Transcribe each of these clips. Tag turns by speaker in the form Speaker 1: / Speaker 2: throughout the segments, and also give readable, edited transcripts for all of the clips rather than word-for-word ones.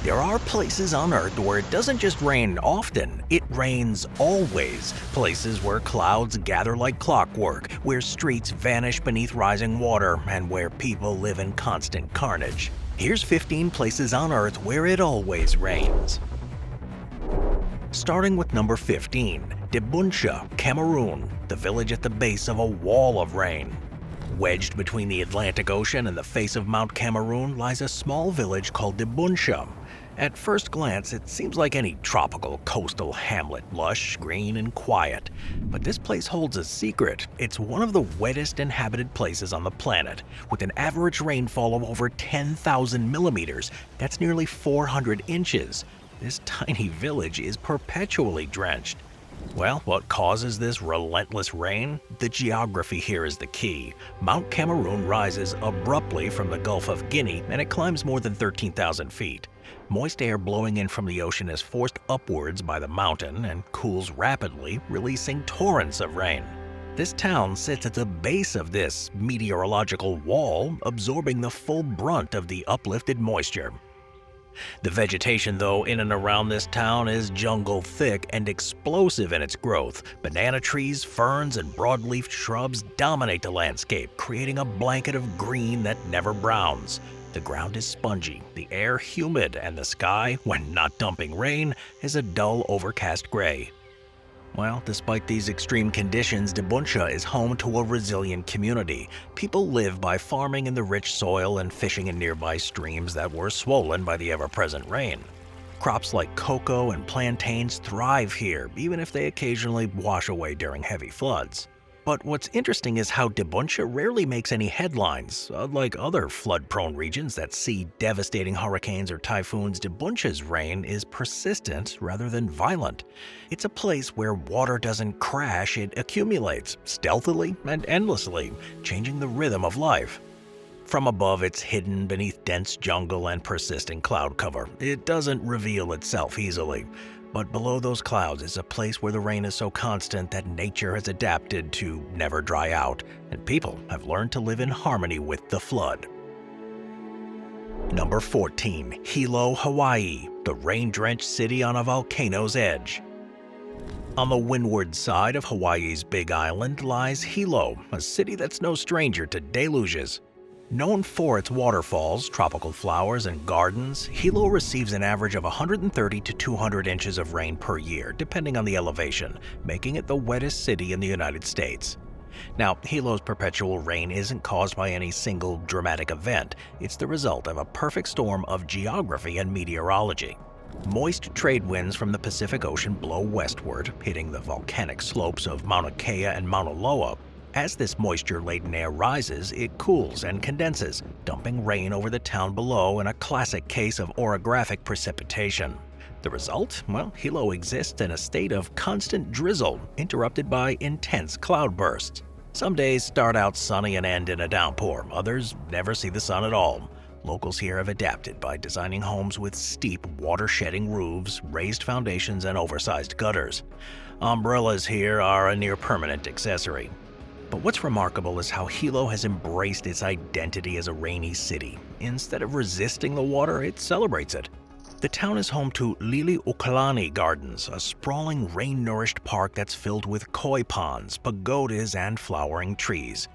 Speaker 1: There are places on Earth where it doesn't just rain often, it rains always. Places where clouds gather like clockwork, where streets vanish beneath rising water, and where people live in constant carnage. Here's 15 places on Earth where it always rains. Starting with number 15, Deona, Cameroon, the village at the base of a wall of rain. Wedged between the Atlantic Ocean and the face of Mount Cameroon lies a small village called Deona. At first glance, it seems like any tropical coastal hamlet, lush, green, and quiet. But this place holds a secret. It's one of the wettest inhabited places on the planet, with an average rainfall of over 10,000 millimeters. That's nearly 400 inches. This tiny village is perpetually drenched. Well, what causes this relentless rain? The geography here is the key. Mount Cameroon rises abruptly from the Gulf of Guinea, and it climbs more than 13,000 feet. Moist air blowing in from the ocean is forced upwards by the mountain and cools rapidly, releasing torrents of rain. This town sits at the base of this meteorological wall, absorbing the full brunt of the uplifted moisture. The vegetation, though, in and around this town is jungle thick and explosive in its growth. Banana trees, ferns, and broadleaf shrubs dominate the landscape, creating a blanket of green that never browns. The ground is spongy, the air humid, and the sky, when not dumping rain, is a dull overcast gray. Well, despite these extreme conditions, Deona is home to a resilient community. People live by farming in the rich soil and fishing in nearby streams that were swollen by the ever-present rain. Crops like cocoa and plantains thrive here, even if they occasionally wash away during heavy floods. But what's interesting is how Deona rarely makes any headlines. Unlike other flood-prone regions that see devastating hurricanes or typhoons, Deona's rain is persistent rather than violent. It's a place where water doesn't crash, it accumulates, stealthily and endlessly, changing the rhythm of life. From above, it's hidden beneath dense jungle and persistent cloud cover. It doesn't reveal itself easily. But below those clouds is a place where the rain is so constant that nature has adapted to never dry out, and people have learned to live in harmony with the flood. Number 14. Hilo, Hawaii, the rain-drenched city on a volcano's edge. On the windward side of Hawaii's Big Island lies Hilo, a city that's no stranger to deluges. Known for its waterfalls, tropical flowers, and gardens, Hilo receives an average of 130 to 200 inches of rain per year, depending on the elevation, making it the wettest city in the United States. Now, Hilo's perpetual rain isn't caused by any single dramatic event. It's the result of a perfect storm of geography and meteorology. Moist trade winds from the Pacific Ocean blow westward, hitting the volcanic slopes of Mauna Kea and Mauna Loa. As this moisture-laden air rises, it cools and condenses, dumping rain over the town below in a classic case of orographic precipitation. The result? Well, Hilo exists in a state of constant drizzle, interrupted by intense cloudbursts. Some days start out sunny and end in a downpour, others never see the sun at all. Locals here have adapted by designing homes with steep, water-shedding roofs, raised foundations, and oversized gutters. Umbrellas here are a near-permanent accessory. But what's remarkable is how Hilo has embraced its identity as a rainy city. Instead of resisting the water, it celebrates it. The town is home to Liliuokalani Gardens, a sprawling rain-nourished park that's filled with koi ponds, pagodas, and flowering trees.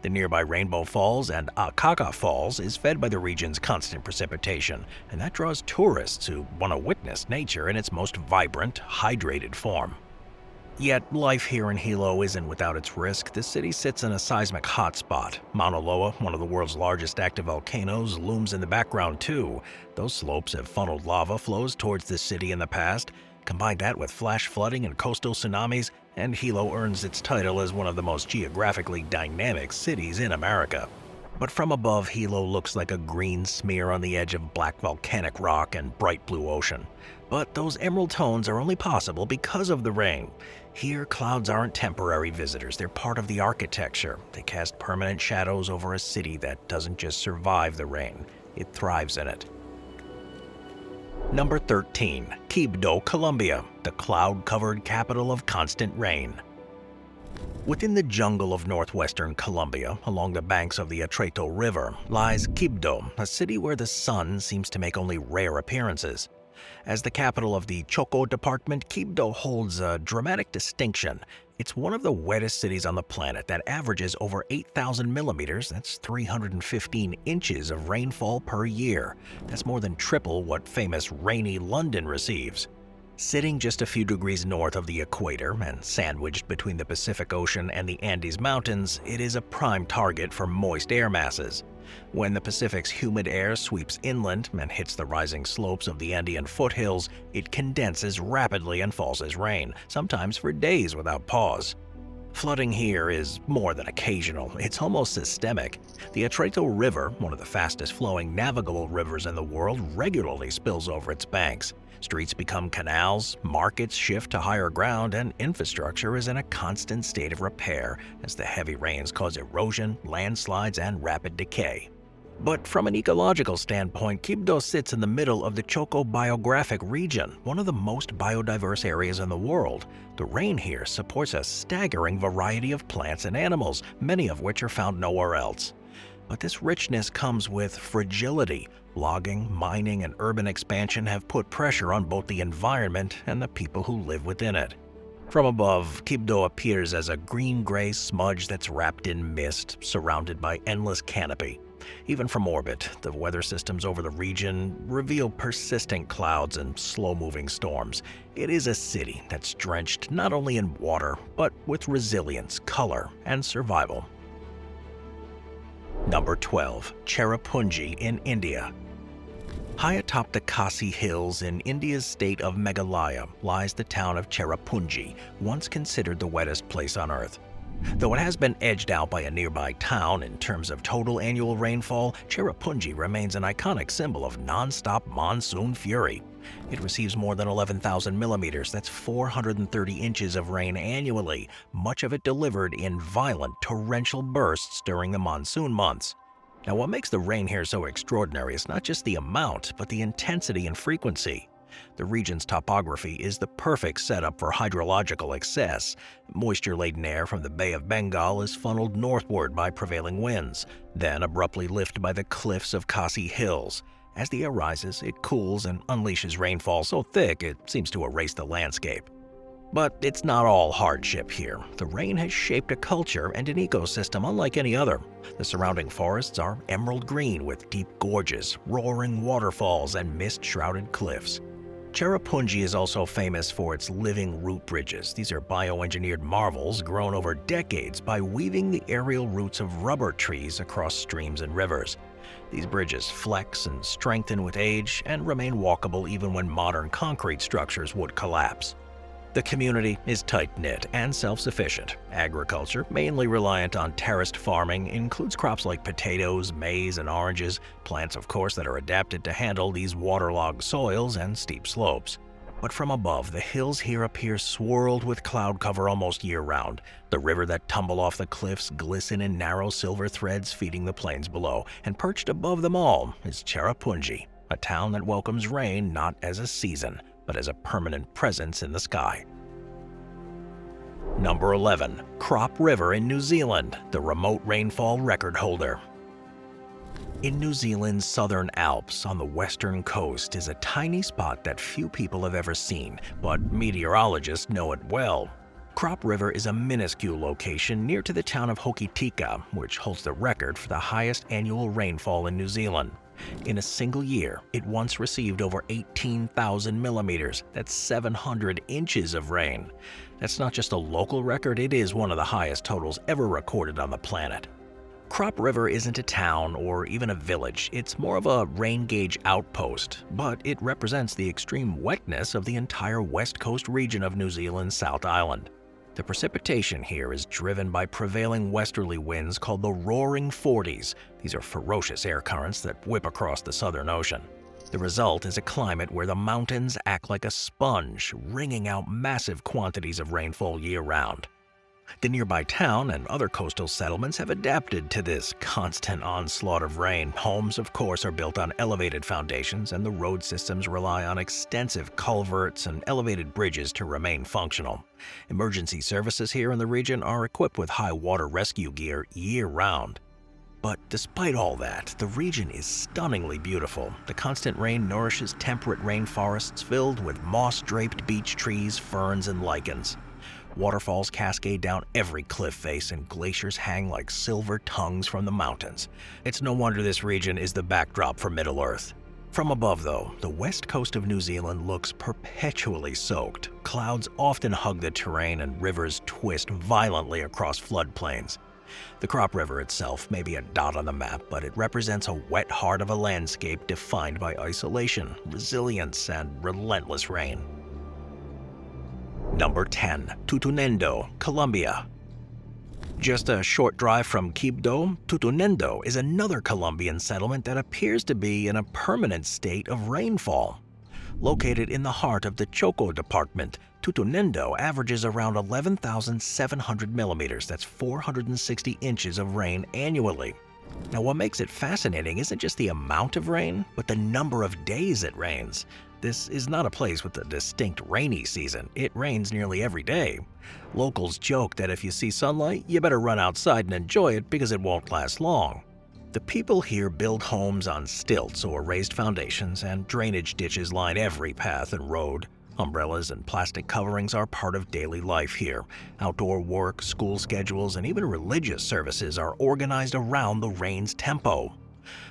Speaker 1: The nearby Rainbow Falls and Akaka Falls is fed by the region's constant precipitation, and that draws tourists who want to witness nature in its most vibrant, hydrated form. Yet life here in Hilo isn't without its risk. The city sits in a seismic hotspot. Mauna Loa, one of the world's largest active volcanoes, looms in the background too. Those slopes have funneled lava flows towards the city in the past. Combine that with flash flooding and coastal tsunamis, and Hilo earns its title as one of the most geographically dynamic cities in America. But from above, Hilo looks like a green smear on the edge of black volcanic rock and bright blue ocean. But those emerald tones are only possible because of the rain. Here, clouds aren't temporary visitors, they're part of the architecture. They cast permanent shadows over a city that doesn't just survive the rain, it thrives in it. Number 13. Kibo Colombia, the cloud-covered capital of constant rain. Within the jungle of northwestern Colombia, along the banks of the Atrato River, lies Quibdó, a city where the sun seems to make only rare appearances. As the capital of the Choco department, Quibdó holds a dramatic distinction. It's one of the wettest cities on the planet that averages over 8,000 millimeters, that's 315 inches of rainfall per year. That's more than triple what famous rainy London receives. Sitting just a few degrees north of the equator and sandwiched between the Pacific Ocean and the Andes Mountains, it is a prime target for moist air masses. When the Pacific's humid air sweeps inland and hits the rising slopes of the Andean foothills, it condenses rapidly and falls as rain, sometimes for days without pause. Flooding here is more than occasional, it's almost systemic. The Atrato River, one of the fastest flowing navigable rivers in the world, regularly spills over its banks. Streets become canals, markets shift to higher ground, and infrastructure is in a constant state of repair as the heavy rains cause erosion, landslides, and rapid decay. But from an ecological standpoint, Quibdó sits in the middle of the Choco biographic region, one of the most biodiverse areas in the world. The rain here supports a staggering variety of plants and animals, many of which are found nowhere else. But this richness comes with fragility. Logging, mining, and urban expansion have put pressure on both the environment and the people who live within it. From above, Quibdó appears as a green-gray smudge that's wrapped in mist, surrounded by endless canopy. Even from orbit, the weather systems over the region reveal persistent clouds and slow-moving storms. It is a city that's drenched not only in water, but with resilience, color, and survival. Number 12. Cherapuni in India. High atop the Khasi Hills in India's state of Meghalaya lies the town of Cherapuni, once considered the wettest place on Earth. Though it has been edged out by a nearby town in terms of total annual rainfall, Cherapuni remains an iconic symbol of non-stop monsoon fury. It receives more than 11,000 millimeters, that's 430 inches of rain annually, much of it delivered in violent torrential bursts during the monsoon months. Now, what makes the rain here so extraordinary is not just the amount, but the intensity and frequency. The region's topography is the perfect setup for hydrological excess. Moisture-laden air from the Bay of Bengal is funneled northward by prevailing winds, then abruptly lifted by the cliffs of Khasi Hills. As the air rises, it cools and unleashes rainfall so thick it seems to erase the landscape. But it's not all hardship here. The rain has shaped a culture and an ecosystem unlike any other. The surrounding forests are emerald green with deep gorges, roaring waterfalls, and mist-shrouded cliffs. Cherapuni is also famous for its living root bridges. These are bioengineered marvels grown over decades by weaving the aerial roots of rubber trees across streams and rivers. These bridges flex and strengthen with age and remain walkable even when modern concrete structures would collapse. The community is tight-knit and self-sufficient. Agriculture, mainly reliant on terraced farming, includes crops like potatoes, maize, and oranges, plants of course that are adapted to handle these waterlogged soils and steep slopes. But from above, the hills here appear swirled with cloud cover almost year-round. The river that tumble off the cliffs glisten in narrow silver threads feeding the plains below, and perched above them all is Cherapuni, a town that welcomes rain not as a season, but as a permanent presence in the sky. Number 11. Crop River in New Zealand, the remote rainfall record holder. In New Zealand's southern Alps on the western coast is a tiny spot that few people have ever seen, but meteorologists know it well. Crop River is a minuscule location near to the town of Hokitika, which holds the record for the highest annual rainfall in New Zealand. In a single year, it once received over 18,000 millimeters, that's 700 inches of rain. That's not just a local record, it is one of the highest totals ever recorded on the planet. Crop River isn't a town or even a village, it's more of a rain gauge outpost, but it represents the extreme wetness of the entire west coast region of New Zealand's South Island. The precipitation here is driven by prevailing westerly winds called the Roaring Forties. These are ferocious air currents that whip across the Southern Ocean. The result is a climate where the mountains act like a sponge, wringing out massive quantities of rainfall year-round. The nearby town and other coastal settlements have adapted to this constant onslaught of rain. Homes, of course, are built on elevated foundations, and the road systems rely on extensive culverts and elevated bridges to remain functional. Emergency services here in the region are equipped with high water rescue gear year-round. But despite all that, the region is stunningly beautiful. The constant rain nourishes temperate rainforests filled with moss-draped beech trees, ferns, and lichens. Waterfalls cascade down every cliff face, and glaciers hang like silver tongues from the mountains. It's no wonder this region is the backdrop for Middle-earth. From above, though, the west coast of New Zealand looks perpetually soaked. Clouds often hug the terrain, and rivers twist violently across floodplains. The Crop River itself may be a dot on the map, but it represents a wet heart of a landscape defined by isolation, resilience, and relentless rain. Number 10. Tutonendo Colombia. Just a short drive from Quibdó, Tutonendo is another Colombian settlement that appears to be in a permanent state of rainfall. Located in the heart of the Choco department, Tutonendo averages around 11,700 millimeters, that's 460 inches of rain annually. Now, what makes it fascinating isn't just the amount of rain, but the number of days it rains. This is not a place with a distinct rainy season. It rains nearly every day. Locals joke that if you see sunlight, you better run outside and enjoy it because it won't last long. The people here build homes on stilts or raised foundations, and drainage ditches line every path and road. Umbrellas and plastic coverings are part of daily life here. Outdoor work, school schedules, and even religious services are organized around the rain's tempo.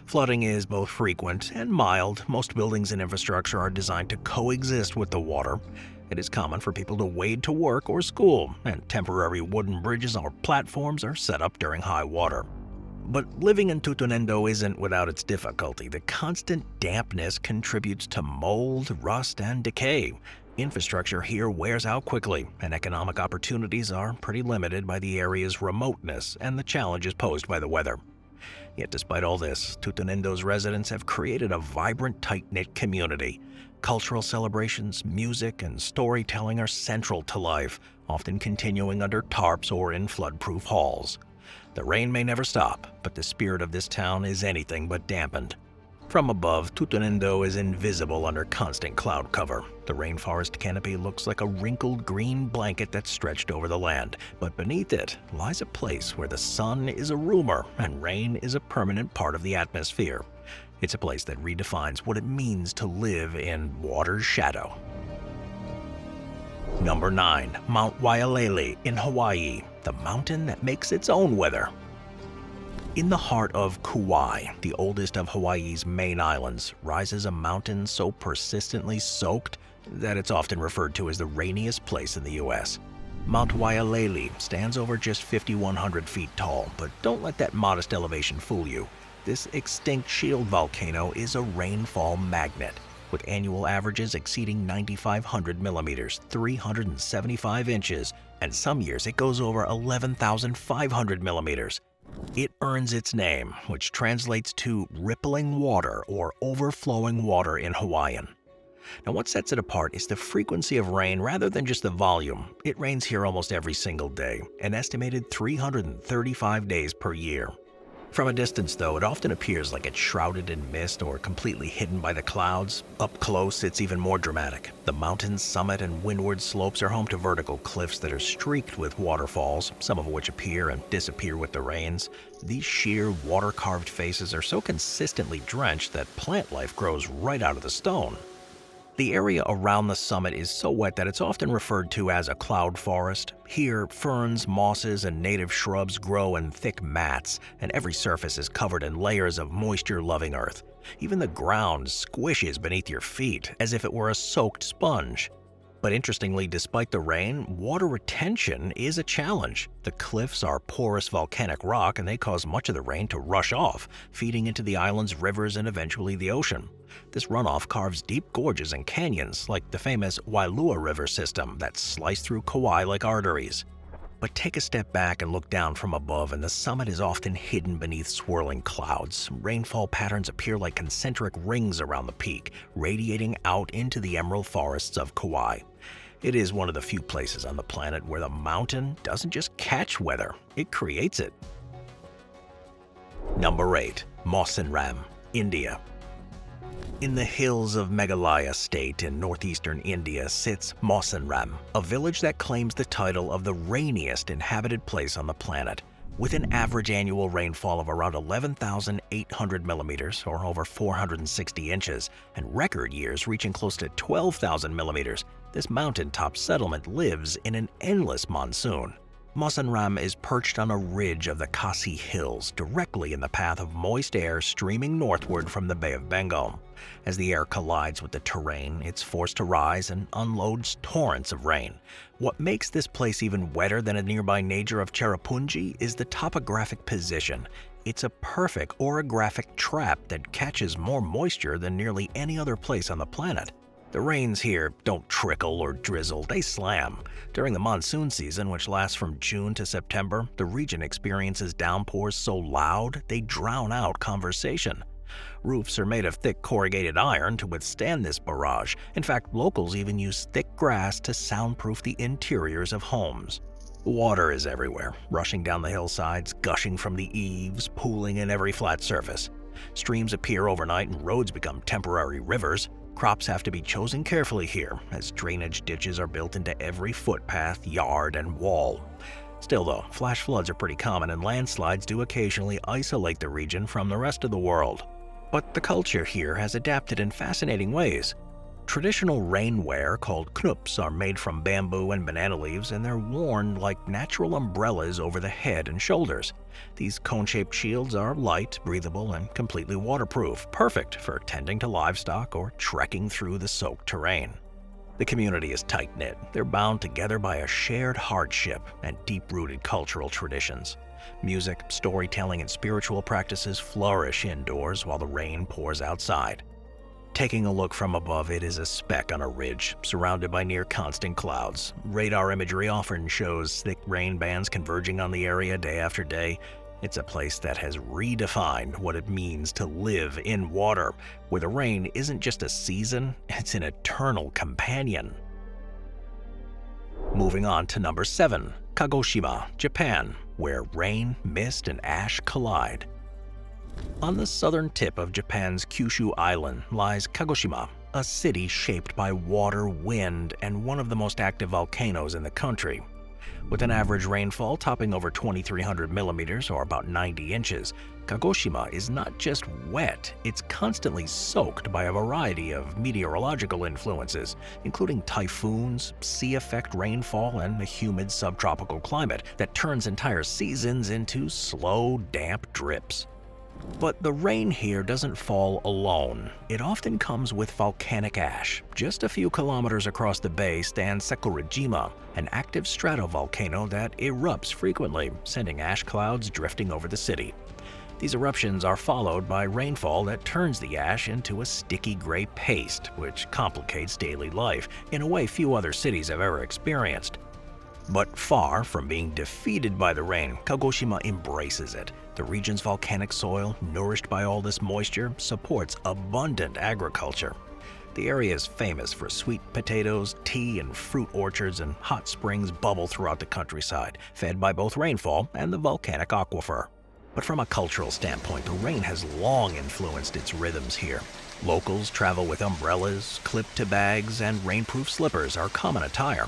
Speaker 1: Flooding is both frequent and mild. Most buildings and infrastructure are designed to coexist with the water. It is common for people to wade to work or school, and temporary wooden bridges or platforms are set up during high water. But living in Tutonendo isn't without its difficulty. The constant dampness contributes to mold, rust, and decay. Infrastructure here wears out quickly, and economic opportunities are pretty limited by the area's remoteness and the challenges posed by the weather. Yet despite all this, Tutonendo's residents have created a vibrant, tight-knit community. Cultural celebrations, music, and storytelling are central to life, often continuing under tarps or in flood-proof halls. The rain may never stop, but the spirit of this town is anything but dampened. From above, Tutonendo is invisible under constant cloud cover. The rainforest canopy looks like a wrinkled green blanket that's stretched over the land, but beneath it lies a place where the sun is a rumor and rain is a permanent part of the atmosphere. It's a place that redefines what it means to live in water's shadow. Number 9. Mount Waialele in Hawaii, the mountain that makes its own weather. In the heart of Kauai, the oldest of Hawaii's main islands, rises a mountain so persistently soaked that it's often referred to as the rainiest place in the U.S. Mount Waialele stands over just 5,100 feet tall, but don't let that modest elevation fool you. This extinct shield volcano is a rainfall magnet, with annual averages exceeding 9,500 millimeters, 375 inches, and some years it goes over 11,500 millimeters. It earns its name, which translates to rippling water or overflowing water in Hawaiian. Now, what sets it apart is the frequency of rain rather than just the volume. It rains here almost every single day, an estimated 335 days per year. From a distance, though, it often appears like it's shrouded in mist or completely hidden by the clouds. Up close, it's even more dramatic. The mountain's summit and windward slopes are home to vertical cliffs that are streaked with waterfalls, some of which appear and disappear with the rains. These sheer, water-carved faces are so consistently drenched that plant life grows right out of the stone. The area around the summit is so wet that it's often referred to as a cloud forest. Here, ferns, mosses, and native shrubs grow in thick mats, and every surface is covered in layers of moisture-loving earth. Even the ground squishes beneath your feet, as if it were a soaked sponge. But interestingly, despite the rain, water retention is a challenge. The cliffs are porous volcanic rock, and they cause much of the rain to rush off, feeding into the island's rivers and eventually the ocean. This runoff carves deep gorges and canyons, like the famous Wailua River system that slice through Kauai like arteries. But take a step back and look down from above, and the summit is often hidden beneath swirling clouds. Rainfall patterns appear like concentric rings around the peak, radiating out into the emerald forests of Kauai. It is one of the few places on the planet where the mountain doesn't just catch weather, it creates it. Number 8. Mosen Ram, India. In the hills of Meghalaya state in northeastern India sits Mosen Ram, a village that claims the title of the rainiest inhabited place on the planet, with an average annual rainfall of around 11,800 millimeters or over 460 inches, and record years reaching close to 12,000 millimeters. This mountaintop settlement lives in an endless monsoon. Mosen Ram is perched on a ridge of the Khasi Hills, directly in the path of moist air streaming northward from the Bay of Bengal. As the air collides with the terrain, it's forced to rise and unloads torrents of rain. What makes this place even wetter than a nearby nadir of Cherapuni is the topographic position. It's a perfect orographic trap that catches more moisture than nearly any other place on the planet. The rains here don't trickle or drizzle, they slam. During the monsoon season, which lasts from June to September, the region experiences downpours so loud they drown out conversation. Roofs are made of thick corrugated iron to withstand this barrage. In fact, locals even use thick grass to soundproof the interiors of homes. Water is everywhere, rushing down the hillsides, gushing from the eaves, pooling in every flat surface. Streams appear overnight and roads become temporary rivers. Crops have to be chosen carefully here, as drainage ditches are built into every footpath, yard, and wall. Still though, flash floods are pretty common and landslides do occasionally isolate the region from the rest of the world. But the culture here has adapted in fascinating ways. Traditional rainwear called knups are made from bamboo and banana leaves, and they're worn like natural umbrellas over the head and shoulders. These cone-shaped shields are light, breathable, and completely waterproof, perfect for tending to livestock or trekking through the soaked terrain. The community is tight-knit. They're bound together by a shared hardship and deep-rooted cultural traditions. Music, storytelling, and spiritual practices flourish indoors while the rain pours outside. Taking a look from above, it is a speck on a ridge, surrounded by near-constant clouds. Radar imagery often shows thick rain bands converging on the area day after day. It's a place that has redefined what it means to live in water, where the rain isn't just a season, it's an eternal companion. Moving on to number 7, Kagoshima, Japan, where rain, mist, and ash collide. On the southern tip of Japan's Kyushu Island lies Kagoshima, a city shaped by water, wind, and one of the most active volcanoes in the country. With an average rainfall topping over 2,300 millimeters or about 90 inches, Kagoshima is not just wet, it's constantly soaked by a variety of meteorological influences, including typhoons, sea effect rainfall, and a humid subtropical climate that turns entire seasons into slow, damp drips. But the rain here doesn't fall alone. It often comes with volcanic ash. Just a few kilometers across the bay stands Sakurajima, an active stratovolcano that erupts frequently, sending ash clouds drifting over the city. These eruptions are followed by rainfall that turns the ash into a sticky gray paste, which complicates daily life in a way few other cities have ever experienced. But far from being defeated by the rain, Kagoshima embraces it. The region's volcanic soil, nourished by all this moisture, supports abundant agriculture. The area is famous for sweet potatoes, tea, and fruit orchards, and hot springs bubble throughout the countryside, fed by both rainfall and the volcanic aquifer. But from a cultural standpoint, the rain has long influenced its rhythms here. Locals travel with umbrellas, clip-to bags, and rainproof slippers are common attire.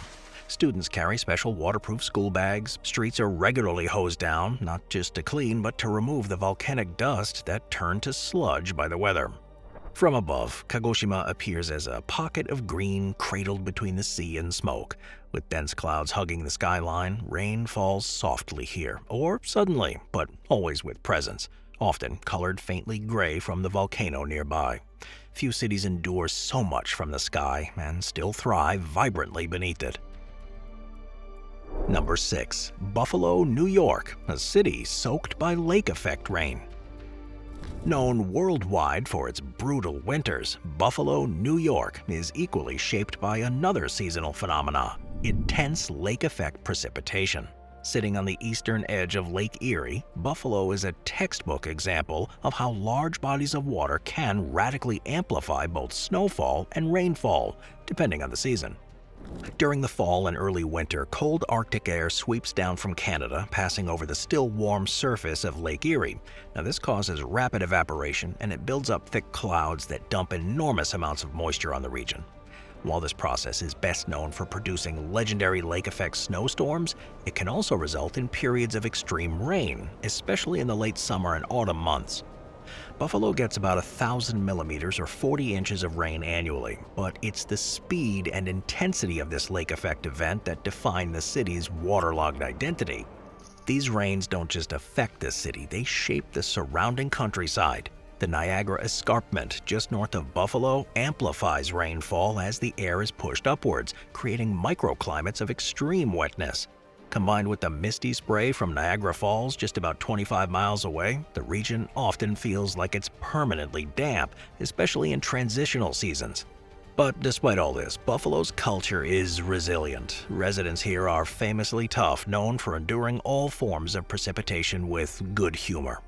Speaker 1: Students carry special waterproof school bags. Streets are regularly hosed down, not just to clean, but to remove the volcanic dust that turned to sludge by the weather. From above, Kagoshima appears as a pocket of green cradled between the sea and smoke. With dense clouds hugging the skyline, rain falls softly here, or suddenly, but always with presence, often colored faintly gray from the volcano nearby. Few cities endure so much from the sky and still thrive vibrantly beneath it. Number 6. Buffalo, New York, a city soaked by lake effect rain. Known worldwide for its brutal winters, Buffalo, New York is equally shaped by another seasonal phenomena: intense lake effect precipitation. Sitting on the eastern edge of Lake Erie, Buffalo is a textbook example of how large bodies of water can radically amplify both snowfall and rainfall, depending on the season. During the fall and early winter, cold Arctic air sweeps down from Canada, passing over the still warm surface of Lake Erie. Now, this causes rapid evaporation, and it builds up thick clouds that dump enormous amounts of moisture on the region. While this process is best known for producing legendary lake-effect snowstorms, it can also result in periods of extreme rain, especially in the late summer and autumn months. Buffalo gets about 1,000 millimeters or 40 inches of rain annually, but it's the speed and intensity of this lake effect event that define the city's waterlogged identity. These rains don't just affect the city, they shape the surrounding countryside. The Niagara Escarpment, just north of Buffalo, amplifies rainfall as the air is pushed upwards, creating microclimates of extreme wetness. Combined with the misty spray from Niagara Falls just about 25 miles away, the region often feels like it's permanently damp, especially in transitional seasons. But despite all this, Buffalo's culture is resilient. Residents here are famously tough, known for enduring all forms of precipitation with good humor.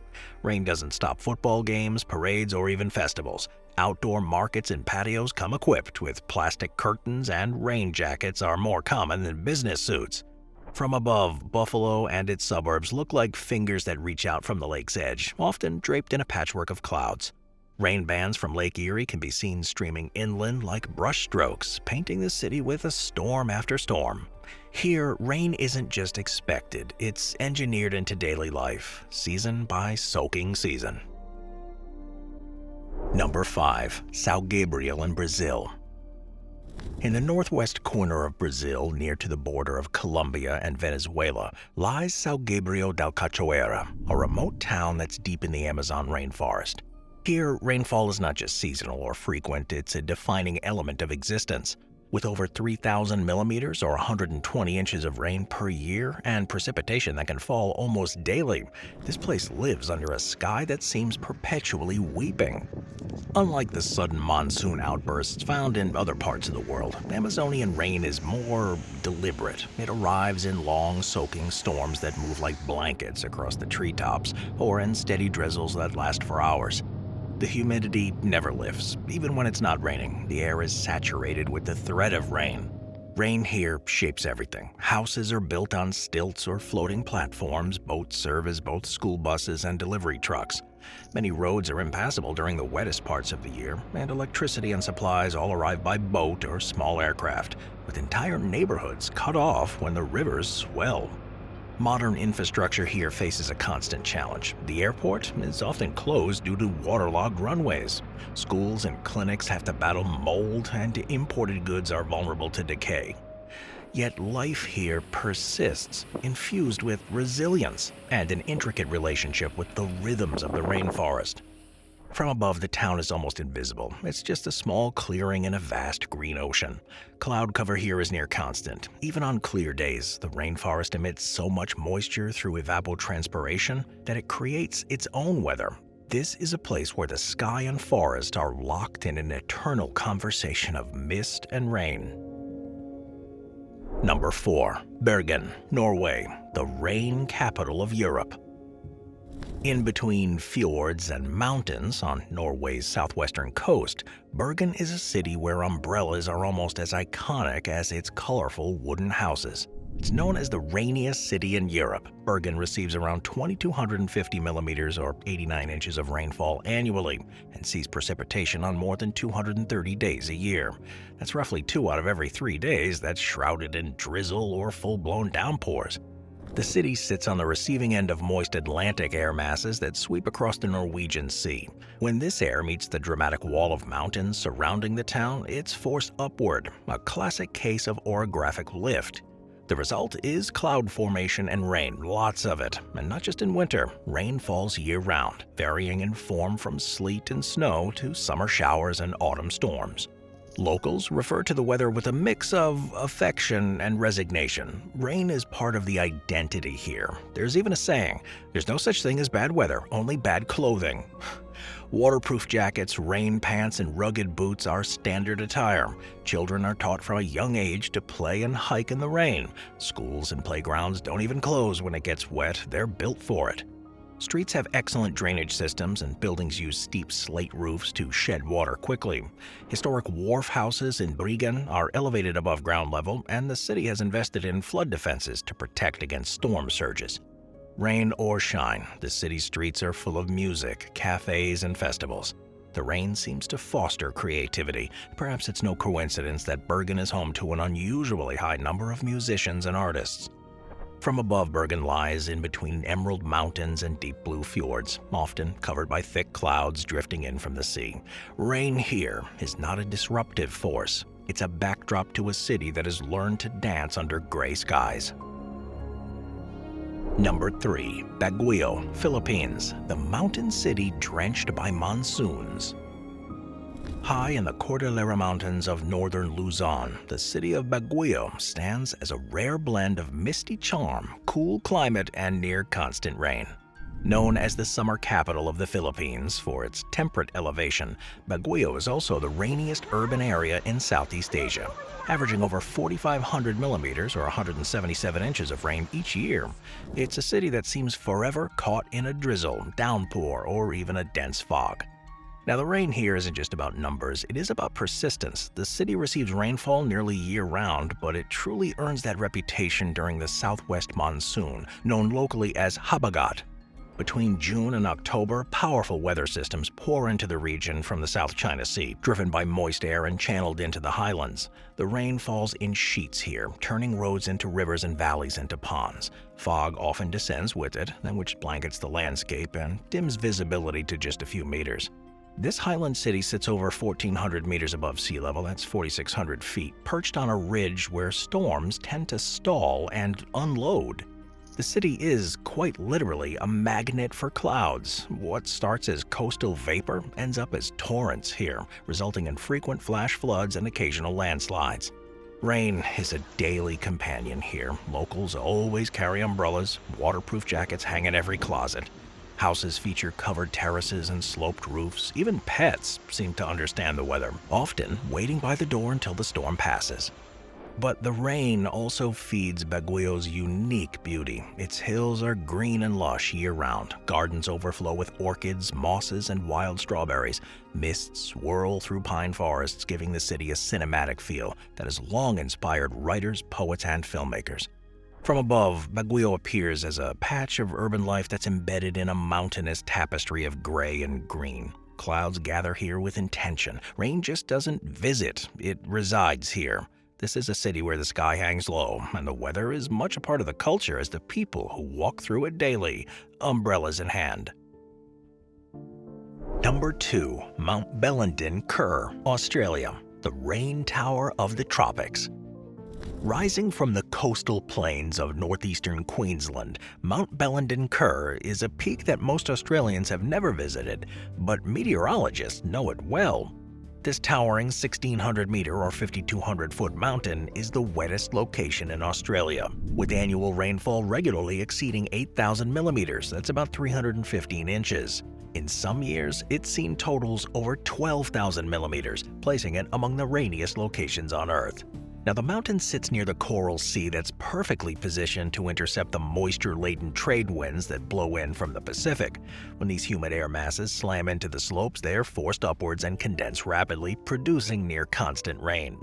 Speaker 1: Rain doesn't stop football games, parades, or even festivals. Outdoor markets and patios come equipped with plastic curtains, and rain jackets are more common than business suits. From above, Buffalo and its suburbs look like fingers that reach out from the lake's edge, often draped in a patchwork of clouds. Rain bands from Lake Erie can be seen streaming inland like brushstrokes, painting the city with a storm after storm. Here, rain isn't just expected, it's engineered into daily life, season by soaking season. Number 5. São Gabriel in Brazil. In the northwest corner of Brazil, near to the border of Colombia and Venezuela, lies São Gabriel da Cachoeira, a remote town that's deep in the Amazon rainforest. Here, rainfall is not just seasonal or frequent, it's a defining element of existence. With over 3,000 millimeters or 120 inches of rain per year and precipitation that can fall almost daily, this place lives under a sky that seems perpetually weeping. Unlike the sudden monsoon outbursts found in other parts of the world, Amazonian rain is more deliberate. It arrives in long, soaking storms that move like blankets across the treetops, or in steady drizzles that last for hours. The humidity never lifts. Even when it's not raining, the air is saturated with the threat of rain. Rain here shapes everything. Houses are built on stilts or floating platforms, boats serve as both school buses and delivery trucks. Many roads are impassable during the wettest parts of the year, and electricity and supplies all arrive by boat or small aircraft, with entire neighborhoods cut off when the rivers swell. Modern infrastructure here faces a constant challenge. The airport is often closed due to waterlogged runways. Schools and clinics have to battle mold, and imported goods are vulnerable to decay. Yet life here persists, infused with resilience and an intricate relationship with the rhythms of the rainforest. From above, the town is almost invisible. It's just a small clearing in a vast green ocean. Cloud cover here is near constant. Even on clear days, the rainforest emits so much moisture through evapotranspiration that it creates its own weather. This is a place where the sky and forest are locked in an eternal conversation of mist and rain. Number 4. Bergen, Norway, the rain capital of Europe. In between fjords and mountains on Norway's southwestern coast, Bergen is a city where umbrellas are almost as iconic as its colorful wooden houses. It's known as the rainiest city in Europe. Bergen receives around 2,250 millimeters or 89 inches of rainfall annually and sees precipitation on more than 230 days a year. That's roughly 2 out of every 3 days that's shrouded in drizzle or full-blown downpours. The city sits on the receiving end of moist Atlantic air masses that sweep across the Norwegian Sea. When this air meets the dramatic wall of mountains surrounding the town, it's forced upward, a classic case of orographic lift. The result is cloud formation and rain, lots of it, and not just in winter. Rain falls year-round, varying in form from sleet and snow to summer showers and autumn storms. Locals refer to the weather with a mix of affection and resignation. Rain is part of the identity here. There's even a saying, there's no such thing as bad weather, only bad clothing. Waterproof jackets, rain pants, and rugged boots are standard attire. Children are taught from a young age to play and hike in the rain. Schools and playgrounds don't even close when it gets wet, they're built for it. Streets have excellent drainage systems and buildings use steep slate roofs to shed water quickly. Historic wharf houses in Bergen are elevated above ground level, and the city has invested in flood defenses to protect against storm surges. Rain or shine, the city's streets are full of music, cafes, and festivals. The rain seems to foster creativity. Perhaps it's no coincidence that Bergen is home to an unusually high number of musicians and artists. From above, Bergen lies in between emerald mountains and deep blue fjords, often covered by thick clouds drifting in from the sea. Rain here is not a disruptive force. It's a backdrop to a city that has learned to dance under gray skies. Number 3. Baguio, Philippines, the mountain city drenched by monsoons. High in the Cordillera Mountains of northern Luzon, the city of Baguio stands as a rare blend of misty charm, cool climate, and near-constant rain. Known as the summer capital of the Philippines for its temperate elevation, Baguio is also the rainiest urban area in Southeast Asia, averaging over 4,500 millimeters or 177 inches of rain each year. It's a city that seems forever caught in a drizzle, downpour, or even a dense fog. Now, the rain here isn't just about numbers, it is about persistence. The city receives rainfall nearly year-round, but it truly earns that reputation during the southwest monsoon, known locally as habagat. Between June and October, powerful weather systems pour into the region from the South China Sea, driven by moist air and channeled into the highlands. The rain falls in sheets here, turning roads into rivers and valleys into ponds. Fog often descends with it, which blankets the landscape and dims visibility to just a few meters. This highland city sits over 1,400 meters above sea level, that's 4,600 feet, perched on a ridge where storms tend to stall and unload. The city is, quite literally, a magnet for clouds. What starts as coastal vapor ends up as torrents here, resulting in frequent flash floods and occasional landslides. Rain is a daily companion here. Locals always carry umbrellas, waterproof jackets hang in every closet. Houses feature covered terraces and sloped roofs. Even pets seem to understand the weather, often waiting by the door until the storm passes. But the rain also feeds Baguio's unique beauty. Its hills are green and lush year-round. Gardens overflow with orchids, mosses, and wild strawberries. Mists swirl through pine forests, giving the city a cinematic feel that has long inspired writers, poets, and filmmakers. From above, Baguio appears as a patch of urban life that's embedded in a mountainous tapestry of gray and green. Clouds gather here with intention. Rain just doesn't visit, it resides here. This is a city where the sky hangs low, and the weather is much a part of the culture as the people who walk through it daily, umbrellas in hand. Number 2. Mount Bellentin, Kerr, Australia, the rain tower of the tropics. Rising from the coastal plains of northeastern Queensland, Mount Bellentin Kerr is a peak that most Australians have never visited, but meteorologists know it well. This towering 1,600-meter or 5,200-foot mountain is the wettest location in Australia, with annual rainfall regularly exceeding 8,000 millimeters, that's about 315 inches. In some years, it's seen totals over 12,000 millimeters, placing it among the rainiest locations on Earth. Now, the mountain sits near the Coral Sea that's perfectly positioned to intercept the moisture-laden trade winds that blow in from the Pacific. When these humid air masses slam into the slopes, they're forced upwards and condense rapidly, producing near-constant rain.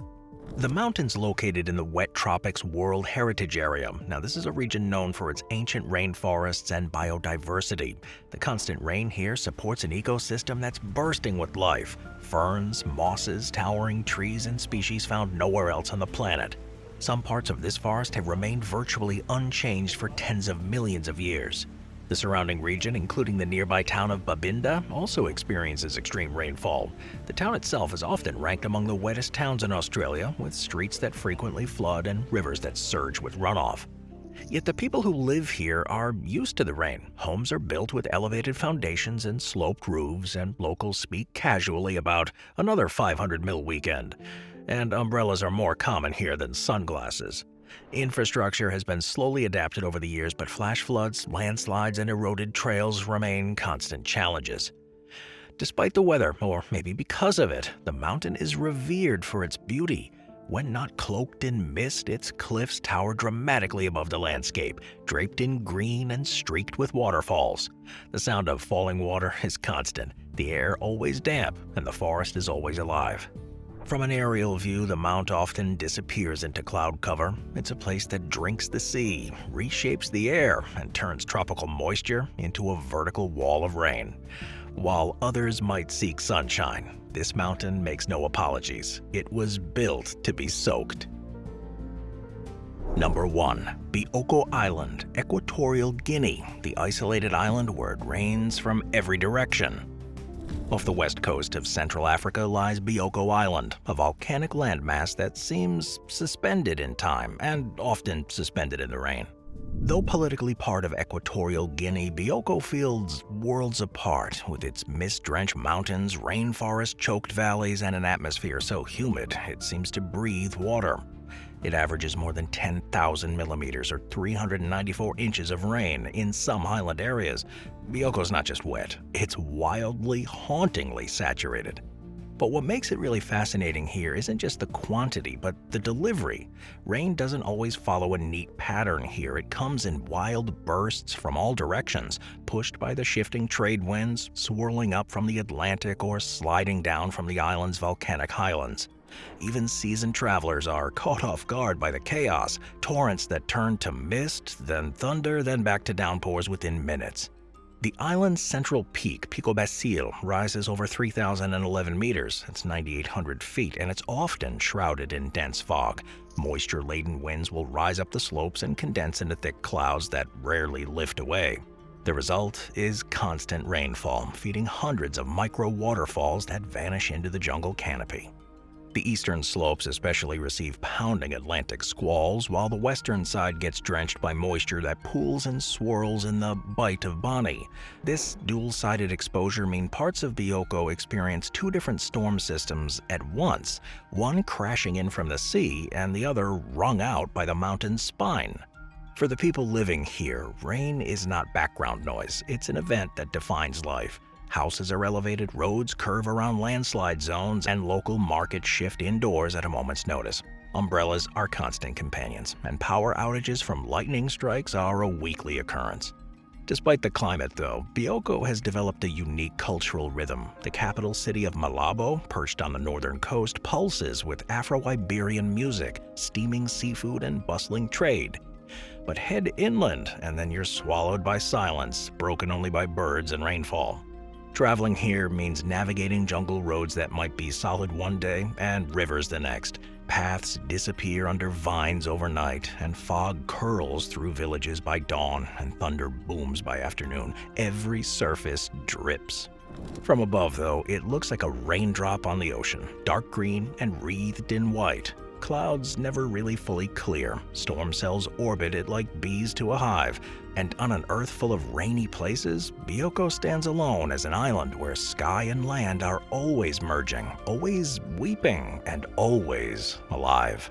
Speaker 1: The mountain's located in the Wet Tropics World Heritage Area. Now, this is a region known for its ancient rainforests and biodiversity. The constant rain here supports an ecosystem that's bursting with life. Ferns, mosses, towering trees, and species found nowhere else on the planet. Some parts of this forest have remained virtually unchanged for tens of millions of years. The surrounding region, including the nearby town of Babinda, also experiences extreme rainfall. The town itself is often ranked among the wettest towns in Australia, with streets that frequently flood and rivers that surge with runoff. Yet the people who live here are used to the rain. Homes are built with elevated foundations and sloped roofs, and locals speak casually about another 500 mil weekend. And umbrellas are more common here than sunglasses. Infrastructure has been slowly adapted over the years, but flash floods, landslides, and eroded trails remain constant challenges. Despite the weather, or maybe because of it, the mountain is revered for its beauty. When not cloaked in mist, its cliffs tower dramatically above the landscape, draped in green and streaked with waterfalls. The sound of falling water is constant, the air always damp, and the forest is always alive. From an aerial view, the mount often disappears into cloud cover. It's a place that drinks the sea, reshapes the air, and turns tropical moisture into a vertical wall of rain. While others might seek sunshine, this mountain makes no apologies. It was built to be soaked. Number 1. Bioco Island, Equatorial Guinea, the isolated island where it rains from every direction. Off the west coast of Central Africa lies Bioco Island, a volcanic landmass that seems suspended in time and often suspended in the rain. Though politically part of Equatorial Guinea, Bioco feels worlds apart with its mist-drenched mountains, rainforest-choked valleys, and an atmosphere so humid it seems to breathe water. It averages more than 10,000 millimeters or 394 inches of rain in some highland areas. Bioco's not just wet, it's wildly, hauntingly saturated. But what makes it really fascinating here isn't just the quantity, but the delivery. Rain doesn't always follow a neat pattern here. It comes in wild bursts from all directions, pushed by the shifting trade winds, swirling up from the Atlantic or sliding down from the island's volcanic highlands. Even seasoned travelers are caught off guard by the chaos, torrents that turn to mist, then thunder, then back to downpours within minutes. The island's central peak, Pico Basil, rises over 3,011 meters, that's 9,800 feet, and it's often shrouded in dense fog. Moisture-laden winds will rise up the slopes and condense into thick clouds that rarely lift away. The result is constant rainfall, feeding hundreds of micro-waterfalls that vanish into the jungle canopy. The eastern slopes especially receive pounding Atlantic squalls, while the western side gets drenched by moisture that pools and swirls in the Bight of Bonny. This dual-sided exposure means parts of Bioco experience two different storm systems at once, one crashing in from the sea and the other wrung out by the mountain's spine. For the people living here, rain is not background noise, it's an event that defines life. Houses are elevated, roads curve around landslide zones, and local markets shift indoors at a moment's notice. Umbrellas are constant companions, and power outages from lightning strikes are a weekly occurrence. Despite the climate, though, Bioco has developed a unique cultural rhythm. The capital city of Malabo, perched on the northern coast, pulses with Afro-Iberian music, steaming seafood, and bustling trade. But head inland, and then you're swallowed by silence, broken only by birds and rainfall. Traveling here means navigating jungle roads that might be solid one day and rivers the next. Paths disappear under vines overnight, and fog curls through villages by dawn, and thunder booms by afternoon. Every surface drips. From above, though, it looks like a raindrop on the ocean, dark green and wreathed in white. Clouds never really fully clear. Storm cells orbit it like bees to a hive. And on an earth full of rainy places, Bioco stands alone as an island where sky and land are always merging, always weeping, and always alive.